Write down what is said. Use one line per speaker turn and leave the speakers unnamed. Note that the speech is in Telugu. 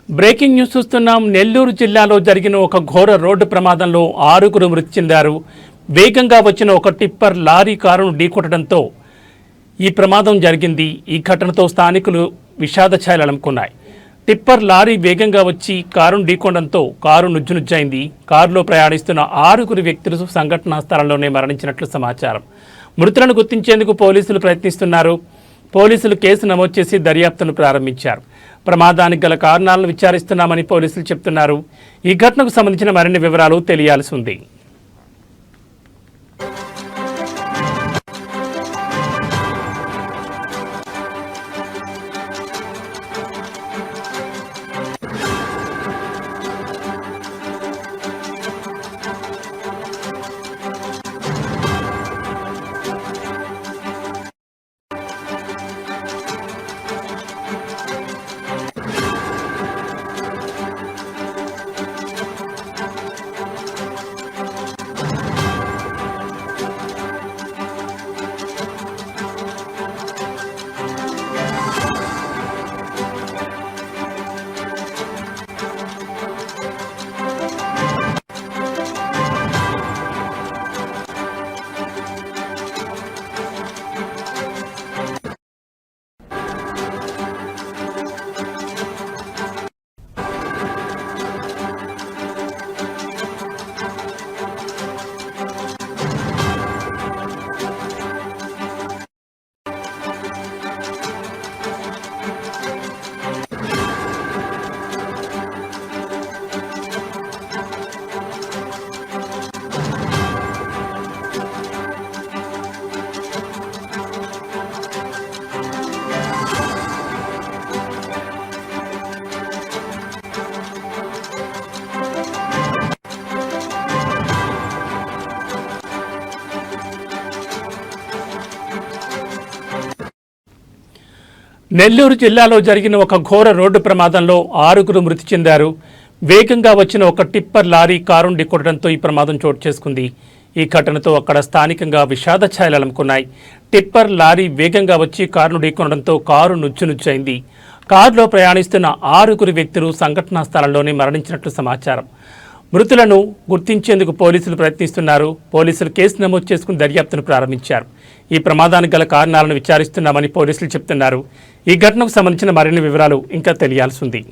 బ్రేకింగ్ న్యూస్ చూస్తున్నాం. నెల్లూరు జిల్లాలో జరిగిన ఒక ఘోర రోడ్డు ప్రమాదంలో 6 మృతి చెందారు. వేగంగా వచ్చిన ఒక టిప్పర్ లారీ కారును ఢీకొట్టడంతో ఈ ప్రమాదం జరిగింది. ఈ ఘటనతో స్థానికులు విషాద ఛాయలు అలుముకున్నాయి. టిప్పర్ లారీ వేగంగా వచ్చి కారును ఢీకొనడంతో కారు నుజ్జునుజ్జైంది. కారులో ప్రయాణిస్తున్న 6 వ్యక్తులు సంఘటనా స్థలంలోనే మరణించినట్లు సమాచారం. మృతులను గుర్తించేందుకు పోలీసులు ప్రయత్నిస్తున్నారు. పోలీసులు కేసు నమోదు చేసి దర్యాప్తును ప్రారంభించారు. ప్రమాదానికి గల కారణాలను విచారిస్తున్నామని పోలీసులు చెబుతున్నారు. ఈ ఘటనకు సంబంధించిన మరిన్ని వివరాలు తెలియాల్సి ఉంది. నెల్లూరు జిల్లాలో జరిగిన ఒక ఘోర రోడ్డు ప్రమాదంలో 6 మృతి చెందారు. వేగంగా వచ్చిన ఒక టిప్పర్ లారీ కారును ఢీకొట్టడంతో ఈ ప్రమాదం చోటు చేసుకుంది. ఈ ఘటనతో అక్కడ స్థానికంగా విషాద ఛాయలు అలుముకున్నాయి. టిప్పర్ లారీ వేగంగా వచ్చి కారును ఢీకొనడంతో కారు నుజ్జునుజ్జైంది. కారులో ప్రయాణిస్తున్న 6 వ్యక్తులు సంఘటనా స్థలంలోనే మరణించినట్లు సమాచారం. మృతులను గుర్తించేందుకు పోలీసులు ప్రయత్నిస్తున్నారు. పోలీసులు కేసు నమోదు చేసుకుని దర్యాప్తును ప్రారంభించారు. ఈ ప్రమాదానికి గల కారణాలను విచారిస్తున్నామని పోలీసులు చెబుతున్నారు. ఈ ఘటనకు సంబంధించిన మరిన్ని వివరాలు ఇంకా తెలియాల్సి ఉంది.